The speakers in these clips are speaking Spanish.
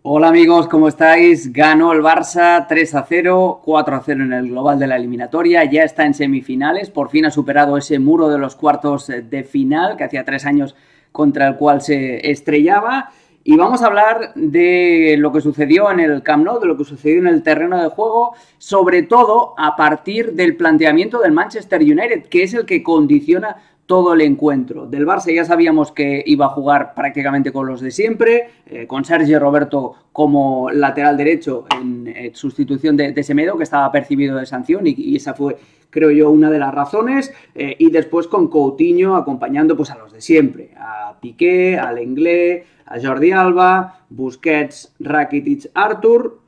Hola amigos, ¿cómo estáis? Ganó el Barça 3-0, 4-0 en el global de la eliminatoria, ya está en semifinales, por fin ha superado ese muro de los cuartos de final que hacía 3 años contra el cual se estrellaba. Y vamos a hablar de lo que sucedió en el Camp Nou, de lo que sucedió en el terreno de juego, sobre todo a partir del planteamiento del Manchester United, que es el que condiciona todo el encuentro. Del Barça ya sabíamos que iba a jugar prácticamente con los de siempre, con Sergi Roberto como lateral derecho en sustitución de Semedo, que estaba percibido de sanción, y esa fue, creo yo, una de las razones, y después con Coutinho acompañando pues a los de siempre, a Piqué, a Lenglet, a Jordi Alba, Busquets, Rakitic, Arthur,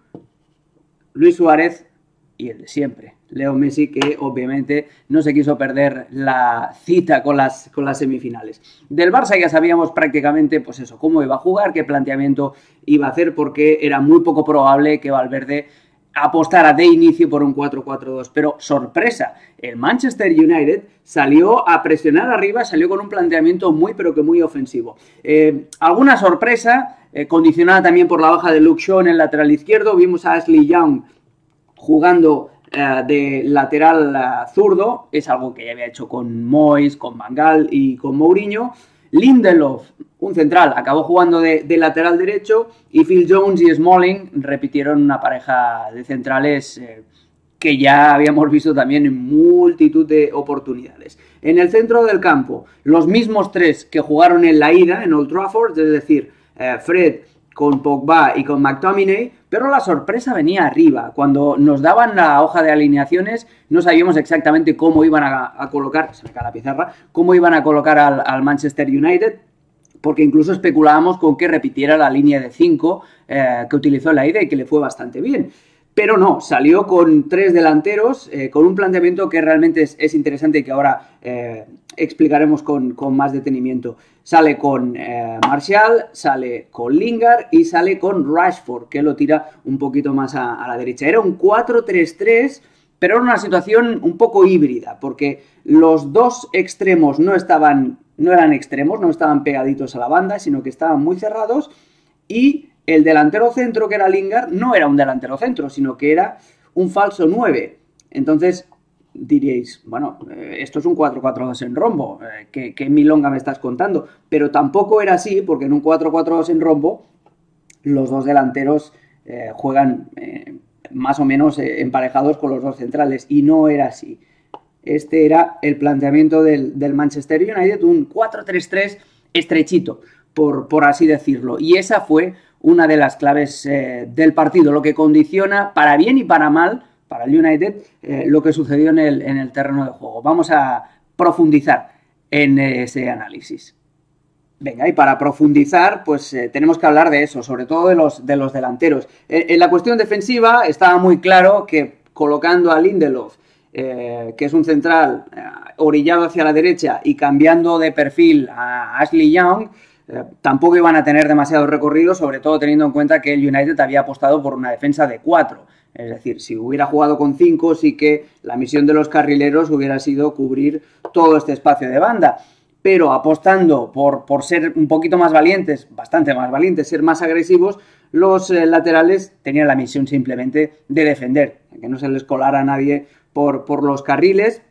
Luis Suárez y el de siempre, Leo Messi, que obviamente no se quiso perder la cita con las semifinales. Del Barça ya sabíamos prácticamente, pues eso, cómo iba a jugar, qué planteamiento iba a hacer, porque era muy poco probable que Valverde apostara de inicio por un 4-4-2, pero sorpresa, el Manchester United salió a presionar arriba, salió con un planteamiento muy pero que muy ofensivo. Alguna sorpresa, condicionada también por la baja de Luke Shaw en el lateral izquierdo. Vimos a Ashley Young jugando de lateral zurdo, es algo que ya había hecho con Moyes, con Van Gaal y con Mourinho. Lindelof, un central, acabó jugando de lateral derecho, y Phil Jones y Smalling repitieron una pareja de centrales que ya habíamos visto también en multitud de oportunidades. En el centro del campo, los mismos tres que jugaron en la ida en Old Trafford, es decir, Fred con Pogba y con McTominay, pero la sorpresa venía arriba. Cuando nos daban la hoja de alineaciones no sabíamos exactamente cómo iban a colocar, se me cae la pizarra, cómo iban a colocar al Manchester United, porque incluso especulábamos con que repitiera la línea de 5 que utilizó en la ida y que le fue bastante bien. Pero no, salió con 3 delanteros, con un planteamiento que realmente es interesante y que ahora explicaremos con más detenimiento. Sale con Martial, sale con Lingard y sale con Rashford, que lo tira un poquito más a la derecha. Era un 4-3-3, pero era una situación un poco híbrida, porque los dos extremos no eran extremos, no estaban pegaditos a la banda, sino que estaban muy cerrados, y el delantero centro, que era Lingard, no era un delantero centro, sino que era un falso 9. Entonces diríais, bueno, esto es un 4-4-2 en rombo, ¿qué milonga me estás contando? Pero tampoco era así, porque en un 4-4-2 en rombo los dos delanteros juegan más o menos emparejados con los dos centrales, y no era así. Este era el planteamiento del Manchester United, un 4-3-3 estrechito, por así decirlo, y esa fue una de las claves del partido, lo que condiciona para bien y para mal, para el United, lo que sucedió en el terreno de juego. Vamos a profundizar en ese análisis. Venga, y para profundizar, pues tenemos que hablar de eso, sobre todo de los delanteros. En la cuestión defensiva estaba muy claro que colocando a Lindelof, que es un central orillado hacia la derecha, y cambiando de perfil a Ashley Young, tampoco iban a tener demasiado recorrido, sobre todo teniendo en cuenta que el United había apostado por una defensa de 4. Es decir, si hubiera jugado con 5, sí que la misión de los carrileros hubiera sido cubrir todo este espacio de banda. Pero apostando por ser un poquito más valientes, bastante más valientes, ser más agresivos, los laterales tenían la misión simplemente de defender, que no se les colara a nadie por los carriles,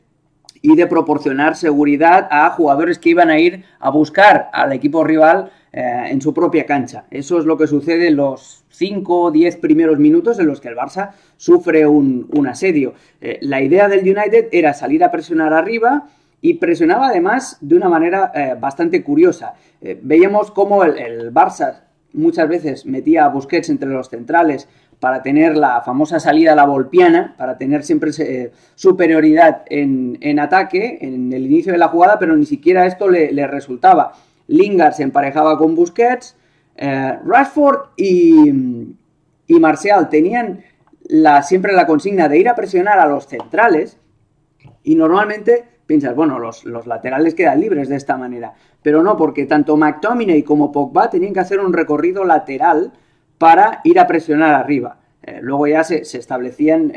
y de proporcionar seguridad a jugadores que iban a ir a buscar al equipo rival en su propia cancha. Eso es lo que sucede en los 5 o 10 primeros minutos en los que el Barça sufre un asedio. La idea del United era salir a presionar arriba, y presionaba además de una manera bastante curiosa. Veíamos cómo el Barça muchas veces metía a Busquets entre los centrales para tener la famosa salida a la volpiana, para tener siempre superioridad en ataque, en el inicio de la jugada, pero ni siquiera esto le resultaba. Lingard se emparejaba con Busquets, Rashford y Martial tenían siempre la consigna de ir a presionar a los centrales, y normalmente piensas, bueno, los laterales quedan libres de esta manera, pero no, porque tanto McTominay como Pogba tenían que hacer un recorrido lateral para ir a presionar arriba. Luego ya se establecían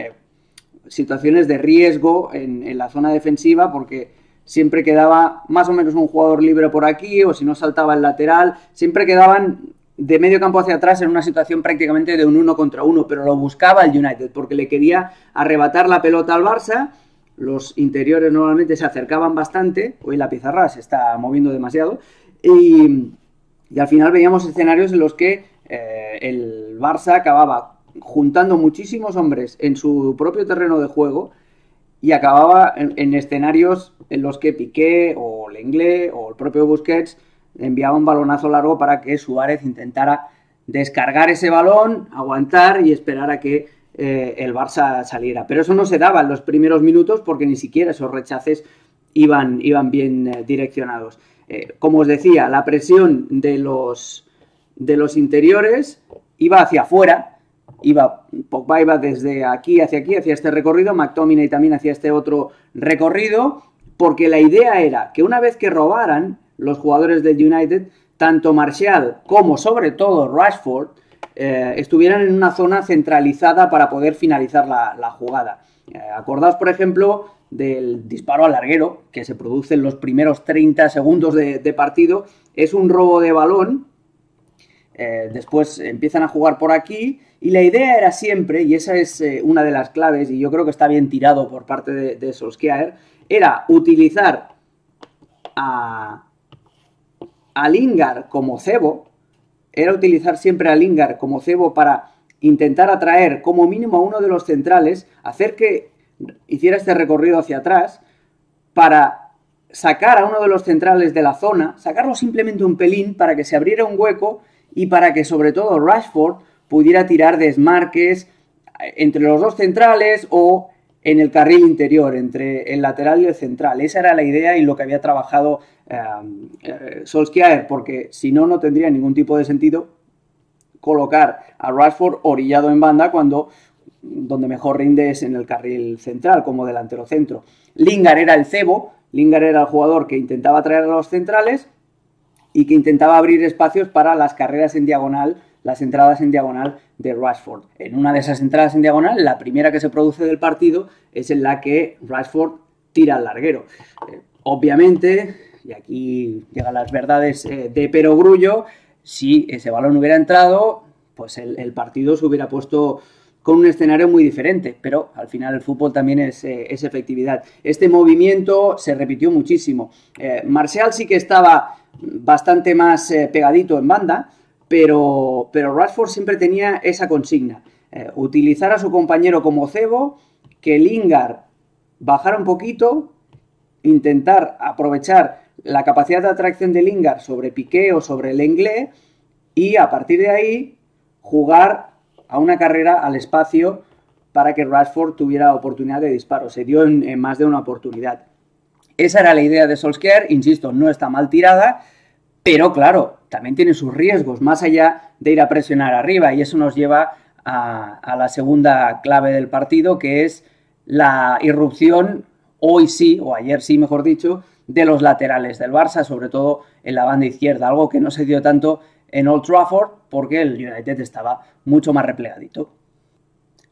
situaciones de riesgo en la zona defensiva, porque siempre quedaba más o menos un jugador libre por aquí, o si no saltaba el lateral, siempre quedaban de medio campo hacia atrás en una situación prácticamente de un 1 contra 1, pero lo buscaba el United porque le quería arrebatar la pelota al Barça. Los interiores normalmente se acercaban bastante, hoy la pizarra se está moviendo demasiado, y al final veíamos escenarios en los que el Barça acababa juntando muchísimos hombres en su propio terreno de juego y acababa en escenarios en los que Piqué o Lenglet o el propio Busquets enviaba un balonazo largo para que Suárez intentara descargar ese balón, aguantar y esperar a que el Barça saliera. Pero eso no se daba en los primeros minutos porque ni siquiera esos rechaces iban bien direccionados. Como os decía, la presión de los interiores iba hacia afuera. Pogba iba desde aquí, hacia este recorrido, McTominay también hacia este otro recorrido, porque la idea era que una vez que robaran los jugadores del United, tanto Martial como sobre todo Rashford estuvieran en una zona centralizada para poder finalizar la jugada. Acordaos, por ejemplo, del disparo al larguero, que se produce en los primeros 30 segundos de partido. Es un robo de balón. Después empiezan a jugar por aquí y la idea era siempre, y esa es una de las claves, y yo creo que está bien tirado por parte de Solskjaer, era utilizar a Lingard como cebo, era utilizar siempre a Lingard como cebo para intentar atraer como mínimo a uno de los centrales, hacer que hiciera este recorrido hacia atrás, para sacar a uno de los centrales de la zona, sacarlo simplemente un pelín para que se abriera un hueco y para que sobre todo Rashford pudiera tirar desmarques entre los dos centrales o en el carril interior, entre el lateral y el central. Esa era la idea y lo que había trabajado Solskjaer, porque si no, no tendría ningún tipo de sentido colocar a Rashford orillado en banda cuando donde mejor rinde es en el carril central, como delantero centro. Lingard era el cebo, Lingard era el jugador que intentaba atraer a los centrales y que intentaba abrir espacios para las carreras en diagonal, las entradas en diagonal de Rashford. En una de esas entradas en diagonal, la primera que se produce del partido, es en la que Rashford tira al larguero. Obviamente, y aquí llegan las verdades de perogrullo, si ese balón hubiera entrado, pues el partido se hubiera puesto con un escenario muy diferente, pero al final el fútbol también es efectividad. Este movimiento se repitió muchísimo. Martial sí que estaba bastante más pegadito en banda, pero Rashford siempre tenía esa consigna, utilizar a su compañero como cebo, que Lingard bajara un poquito, intentar aprovechar la capacidad de atracción de Lingard sobre Piqué o sobre Lenglet y a partir de ahí jugar a una carrera al espacio para que Rashford tuviera oportunidad de disparo. Se dio en más de una oportunidad. Esa era la idea de Solskjaer, insisto, no está mal tirada, pero claro, también tiene sus riesgos, más allá de ir a presionar arriba, y eso nos lleva a la segunda clave del partido, que es la irrupción, hoy sí, o ayer sí, mejor dicho, de los laterales del Barça, sobre todo en la banda izquierda, algo que no se dio tanto en Old Trafford porque el United estaba mucho más replegadito.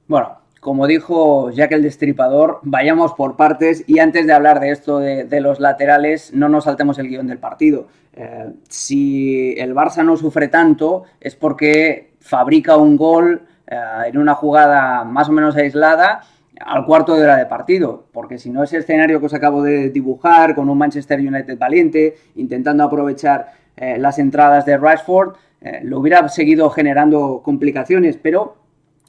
Bueno, como dijo Jack el Destripador, vayamos por partes y antes de hablar de esto de los laterales, no nos saltemos el guión del partido. Si el Barça no sufre tanto es porque fabrica un gol en una jugada más o menos aislada al cuarto de hora de partido, porque si no, ese escenario que os acabo de dibujar con un Manchester United valiente, intentando aprovechar las entradas de Rashford, lo hubiera seguido generando complicaciones, pero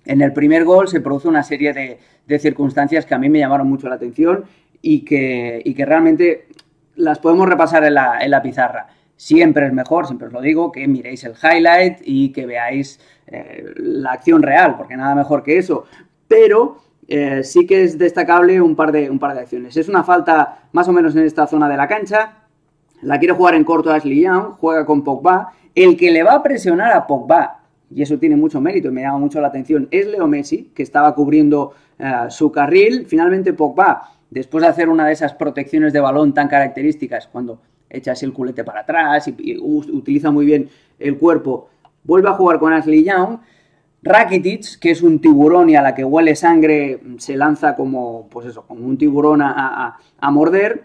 en el primer gol se produce una serie de circunstancias que a mí me llamaron mucho la atención y que realmente las podemos repasar en la pizarra. Siempre es mejor, siempre os lo digo, que miréis el highlight y que veáis la acción real, porque nada mejor que eso, pero sí que es destacable un par de acciones. Es una falta más o menos en esta zona de la cancha, la quiere jugar en corto Ashley Young, juega con Pogba, el que le va a presionar a Pogba, y eso tiene mucho mérito y me llama mucho la atención, es Leo Messi, que estaba cubriendo su carril. Finalmente Pogba, después de hacer una de esas protecciones de balón tan características, cuando echa así el culete para atrás y utiliza muy bien el cuerpo, vuelve a jugar con Ashley Young. Rakitic, que es un tiburón y a la que huele sangre, se lanza como, pues eso, como un tiburón a morder,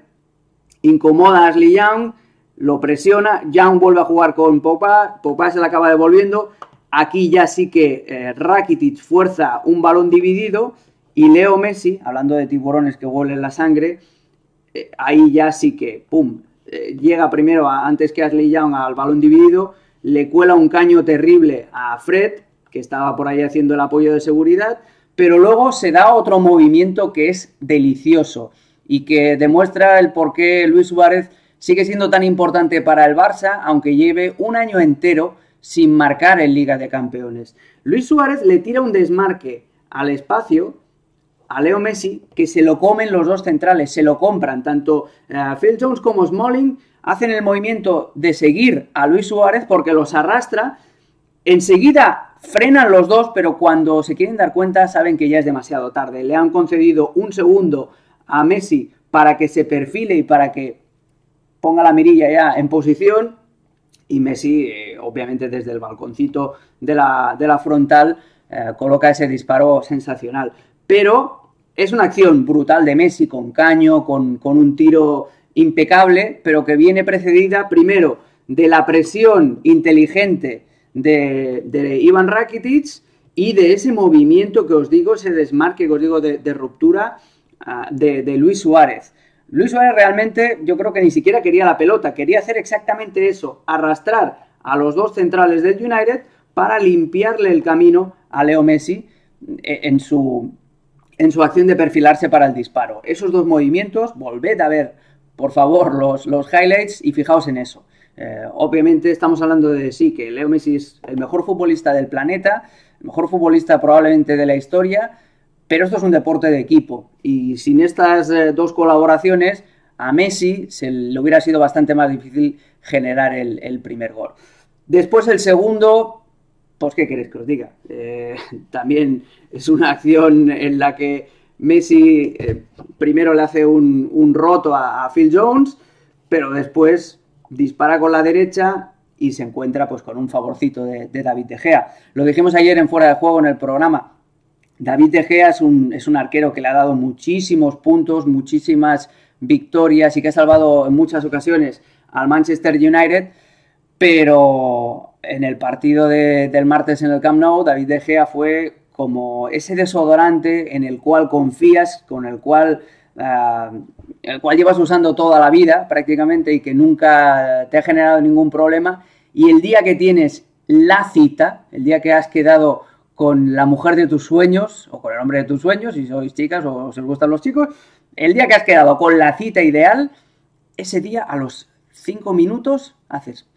incomoda a Ashley Young, lo presiona, Young vuelve a jugar con Pogba, Pogba se la acaba devolviendo, aquí ya sí que Rakitic fuerza un balón dividido y Leo Messi, hablando de tiburones que huelen la sangre, ahí ya sí que, pum, llega primero antes que Ashley Young al balón dividido, le cuela un caño terrible a Fred, que estaba por ahí haciendo el apoyo de seguridad, pero luego se da otro movimiento que es delicioso y que demuestra el por qué Luis Suárez sigue siendo tan importante para el Barça, aunque lleve un año entero sin marcar en Liga de Campeones. Luis Suárez le tira un desmarque al espacio a Leo Messi, que se lo comen los dos centrales, se lo compran, tanto Phil Jones como Smalling hacen el movimiento de seguir a Luis Suárez porque los arrastra, enseguida frenan los dos, pero cuando se quieren dar cuenta saben que ya es demasiado tarde, le han concedido un segundo a Messi para que se perfile y para que ponga la mirilla ya en posición, y Messi, obviamente desde el balconcito de la frontal, coloca ese disparo sensacional. Pero es una acción brutal de Messi, con caño, con un tiro impecable, pero que viene precedida primero de la presión inteligente de Ivan Rakitic y de ese movimiento que os digo, ese desmarque que os digo de ruptura de Luis Suárez. Luis Suárez realmente yo creo que ni siquiera quería la pelota, quería hacer exactamente eso, arrastrar a los dos centrales del United para limpiarle el camino a Leo Messi en su acción de perfilarse para el disparo. Esos dos movimientos, volved a ver, por favor, los highlights y fijaos en eso. Obviamente estamos hablando de sí, que Leo Messi es el mejor futbolista del planeta, el mejor futbolista probablemente de la historia, pero esto es un deporte de equipo y sin estas dos colaboraciones a Messi le hubiera sido bastante más difícil generar el primer gol. Después el segundo, pues ¿qué queréis que os diga? También es una acción en la que Messi primero le hace un roto a Phil Jones, pero después dispara con la derecha y se encuentra pues con un favorcito de David De Gea. Lo dijimos ayer en Fuera de Juego en el programa. David De Gea es un arquero que le ha dado muchísimos puntos, muchísimas victorias y que ha salvado en muchas ocasiones al Manchester United, pero en el partido del martes en el Camp Nou, David De Gea fue como ese desodorante en el cual confías, con el cual llevas usando toda la vida prácticamente y que nunca te ha generado ningún problema, y el día que tienes la cita, el día que has quedado con la mujer de tus sueños o con el hombre de tus sueños, si sois chicas o os gustan los chicos, el día que has quedado con la cita ideal, ese día a los 5 minutos haces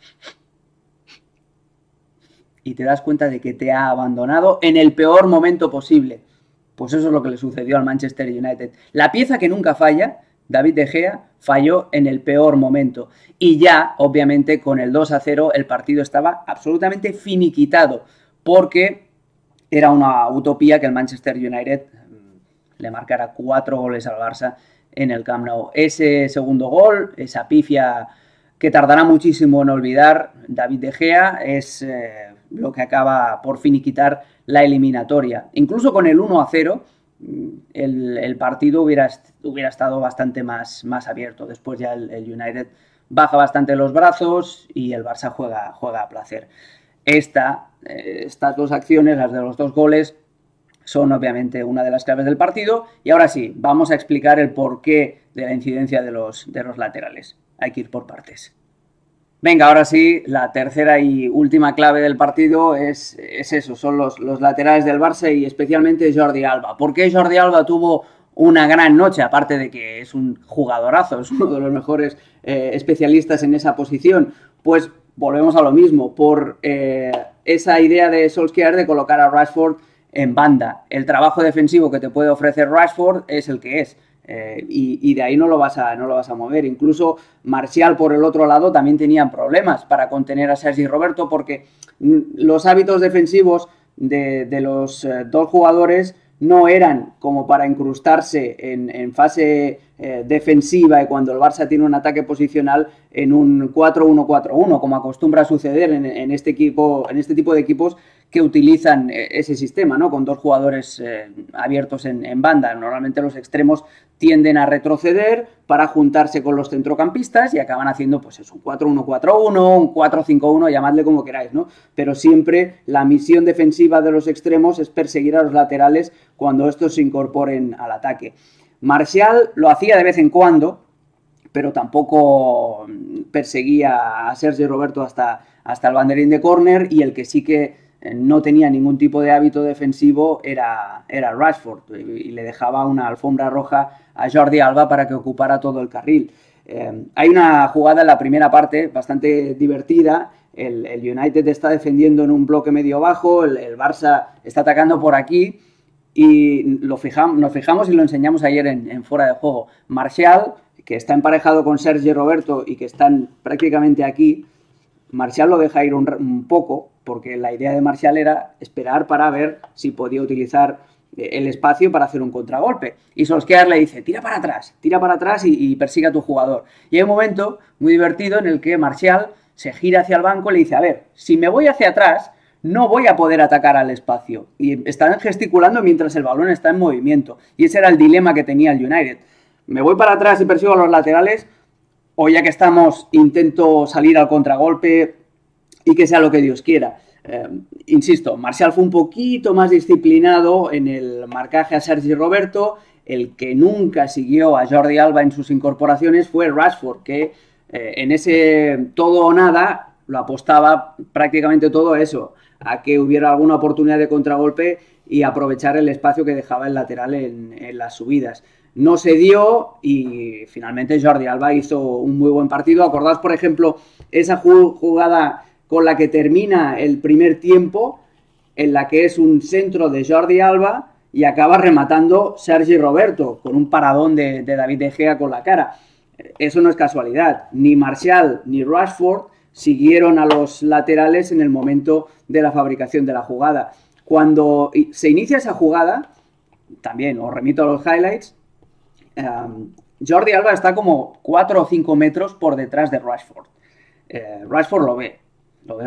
y te das cuenta de que te ha abandonado en el peor momento posible. Pues eso es lo que le sucedió al Manchester United. La pieza que nunca falla, David De Gea, falló en el peor momento. Y ya, obviamente, con el 2-0 el partido estaba absolutamente finiquitado, porque era una utopía que el Manchester United le marcara 4 goles al Barça en el Camp Nou. Ese segundo gol, esa pifia que tardará muchísimo en olvidar David De Gea, es lo que acaba por finiquitar la eliminatoria. Incluso con el 1-0 el partido hubiera estado bastante más abierto. Después ya el United baja bastante los brazos y el Barça juega a placer. Estas dos acciones, las de los dos goles, son obviamente una de las claves del partido. Y ahora sí, vamos a explicar el porqué de la incidencia de los laterales. Hay que ir por partes. Venga, ahora sí, la tercera y última clave del partido es eso, son los laterales del Barça y especialmente Jordi Alba. ¿Por qué Jordi Alba tuvo una gran noche? Aparte de que es un jugadorazo, es uno de los mejores especialistas en esa posición. Pues volvemos a lo mismo, por esa idea de Solskjaer de colocar a Rashford en banda. El trabajo defensivo que te puede ofrecer Rashford es el que es. Y de ahí no lo vas a mover. Incluso Martial por el otro lado también tenían problemas para contener a Sergi Roberto, porque los hábitos defensivos de los dos jugadores no eran como para incrustarse en fase defensiva y cuando el Barça tiene un ataque posicional en un 4-1-4-1, como acostumbra a suceder en este tipo de equipos que utilizan ese sistema, ¿no? Con dos jugadores abiertos en banda. Normalmente los extremos tienden a retroceder para juntarse con los centrocampistas y acaban haciendo pues es un 4-1-4-1, un 4-5-1, llamadle como queráis, ¿no? Pero siempre la misión defensiva de los extremos es perseguir a los laterales cuando estos se incorporen al ataque. Martial lo hacía de vez en cuando, pero tampoco perseguía a Sergi Roberto hasta el banderín de córner, y el que sí que no tenía ningún tipo de hábito defensivo era Rashford, y le dejaba una alfombra roja a Jordi Alba para que ocupara todo el carril. Hay una jugada en la primera parte bastante divertida. El United está defendiendo en un bloque medio bajo, el Barça está atacando por aquí, y nos fijamos y lo enseñamos ayer en Fuera de Juego. Martial, que está emparejado con Sergi Roberto y que están prácticamente aquí, Martial lo deja ir un poco, porque la idea de Martial era esperar para ver si podía utilizar el espacio para hacer un contragolpe. Y Solskjaer le dice, tira para atrás y persigue a tu jugador. Y hay un momento muy divertido en el que Martial se gira hacia el banco y le dice, a ver, si me voy hacia atrás, no voy a poder atacar al espacio. Y están gesticulando mientras el balón está en movimiento. Y ese era el dilema que tenía el United. ¿Me voy para atrás y persigo a los laterales? O ya que estamos, intento salir al contragolpe y que sea lo que Dios quiera. Insisto, Martial fue un poquito más disciplinado en el marcaje a Sergi Roberto. El que nunca siguió a Jordi Alba en sus incorporaciones fue Rashford, que en ese todo o nada lo apostaba prácticamente todo a eso, a que hubiera alguna oportunidad de contragolpe y aprovechar el espacio que dejaba el lateral en las subidas. No se dio y finalmente Jordi Alba hizo un muy buen partido. Acordaos, por ejemplo, esa jugada con la que termina el primer tiempo, en la que es un centro de Jordi Alba y acaba rematando Sergi Roberto con un paradón de David De Gea con la cara. Eso no es casualidad. Ni Martial ni Rashford siguieron a los laterales en el momento de la fabricación de la jugada. Cuando se inicia esa jugada, también os remito a los highlights, Jordi Alba está como 4 o 5 metros por detrás de Rashford. Rashford lo ve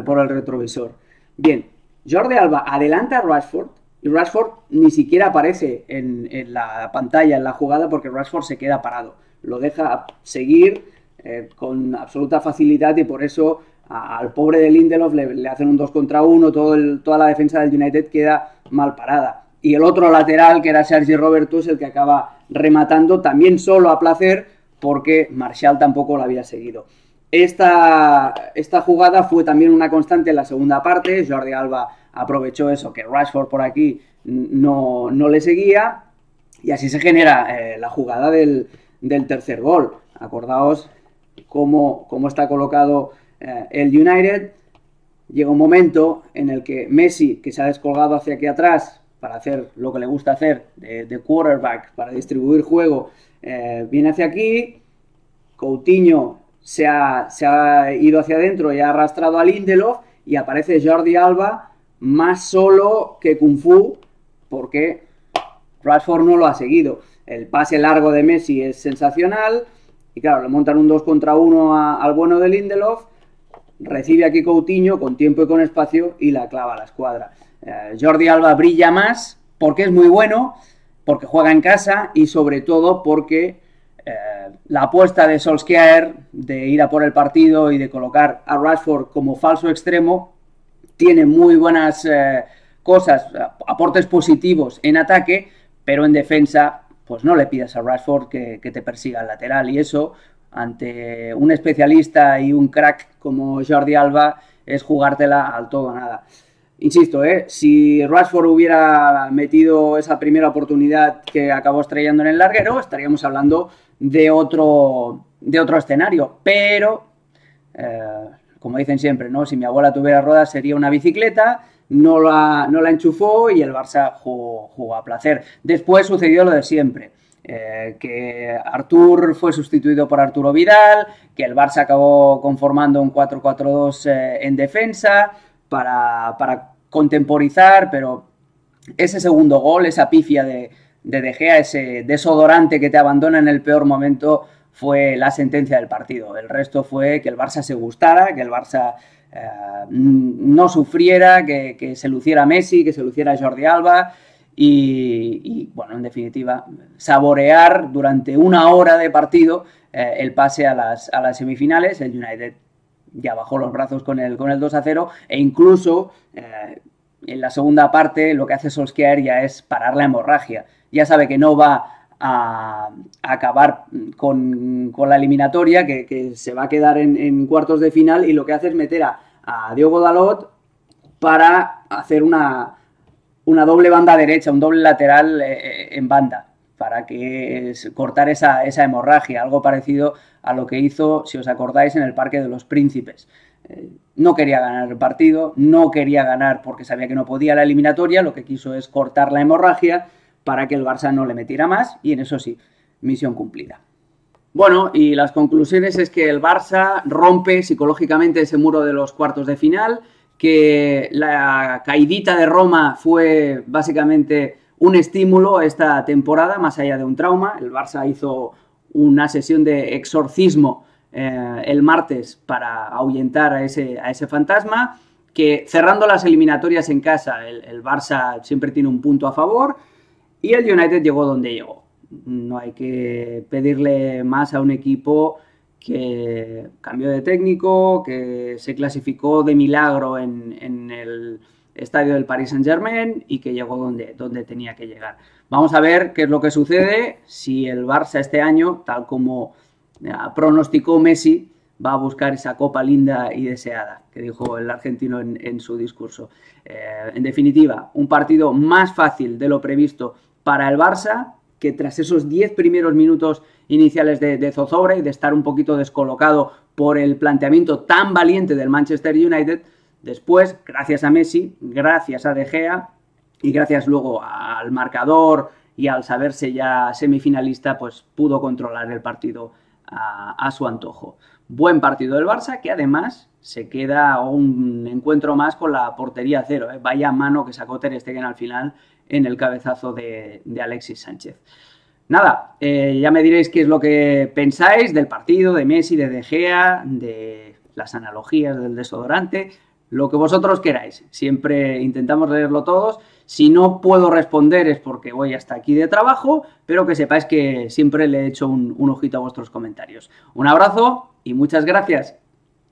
por el retrovisor. Bien, Jordi Alba adelanta a Rashford y Rashford ni siquiera aparece en la pantalla, en la jugada, porque Rashford se queda parado. Lo deja seguir con absoluta facilidad y por eso al pobre de Lindelof le hacen un 2 contra 1, toda la defensa del United queda mal parada. Y el otro lateral, que era Sergi Roberto, es el que acaba rematando también solo a placer, porque Martial tampoco lo había seguido. Esta jugada fue también una constante en la segunda parte. Jordi Alba aprovechó eso, que Rashford por aquí no le seguía, y así se genera la jugada del tercer gol. Acordaos cómo está colocado el United. Llega un momento en el que Messi, que se ha descolgado hacia aquí atrás para hacer lo que le gusta hacer de quarterback, para distribuir juego, viene hacia aquí. Coutinho se ha ido hacia adentro y ha arrastrado a Lindelof, y aparece Jordi Alba más solo que Kung Fu, porque Rashford no lo ha seguido. El pase largo de Messi es sensacional, y claro, le montan un 2 contra 1 al bueno de Lindelof. Recibe aquí Coutinho con tiempo y con espacio y la clava a la escuadra. Jordi Alba brilla más porque es muy bueno, porque juega en casa y sobre todo porque la apuesta de Solskjaer de ir a por el partido y de colocar a Rashford como falso extremo tiene muy buenas cosas, aportes positivos en ataque, pero en defensa pues no le pidas a Rashford que te persiga al lateral, y eso ante un especialista y un crack como Jordi Alba es jugártela al todo o nada. Insisto, si Rashford hubiera metido esa primera oportunidad que acabó estrellando en el larguero, estaríamos hablando de otro escenario, pero como dicen siempre, ¿no? Si mi abuela tuviera ruedas sería una bicicleta. No la enchufó y el Barça jugó a placer. Después sucedió lo de siempre, que Artur fue sustituido por Arturo Vidal, que el Barça acabó conformando un 4-4-2 en defensa para contemporizar, pero ese segundo gol, esa pifia De Gea, ese desodorante que te abandona en el peor momento, fue la sentencia del partido. El resto fue que el Barça se gustara, que el Barça no sufriera, que se luciera Messi, que se luciera Jordi Alba y bueno, en definitiva, saborear durante una hora de partido el pase a las semifinales. El United ya bajó los brazos con el 2-0 e incluso en la segunda parte lo que hace Solskjaer ya es parar la hemorragia. Ya sabe que no va a acabar con la eliminatoria, que se va a quedar en cuartos de final, y lo que hace es meter a Diogo Dalot para hacer una doble banda derecha, un doble lateral en banda, para que cortar esa hemorragia, algo parecido a lo que hizo, si os acordáis, en el Parque de los Príncipes. No quería ganar el partido, no quería ganar porque sabía que no podía la eliminatoria, lo que quiso es cortar la hemorragia para que el Barça no le metiera más, y en eso sí, misión cumplida. Bueno, y las conclusiones es que el Barça rompe psicológicamente ese muro de los cuartos de final, que la caidita de Roma fue básicamente un estímulo esta temporada, más allá de un trauma. El Barça hizo una sesión de exorcismo el martes para ahuyentar a ese fantasma, que cerrando las eliminatorias en casa, el Barça siempre tiene un punto a favor, y el United llegó donde llegó. No hay que pedirle más a un equipo que cambió de técnico, que se clasificó de milagro en el estadio del Paris Saint-Germain y que llegó donde tenía que llegar. Vamos a ver qué es lo que sucede si el Barça este año, tal como pronosticó Messi, va a buscar esa copa linda y deseada, que dijo el argentino en su discurso. En definitiva, un partido más fácil de lo previsto para el Barça, que tras esos 10 primeros minutos iniciales de zozobra y de estar un poquito descolocado por el planteamiento tan valiente del Manchester United, después, gracias a Messi, gracias a De Gea y gracias luego al marcador y al saberse ya semifinalista, pues pudo controlar el partido a su antojo. Buen partido del Barça, que además se queda un encuentro más con la portería cero. Vaya mano que sacó Ter Stegen al final en el cabezazo de Alexis Sánchez. Nada, ya me diréis qué es lo que pensáis del partido, de Messi, de Gea, de las analogías del desodorante, lo que vosotros queráis. Siempre intentamos leerlo todos. Si no puedo responder es porque voy hasta aquí de trabajo, pero que sepáis que siempre le he hecho un ojito a vuestros comentarios. Un abrazo y muchas gracias.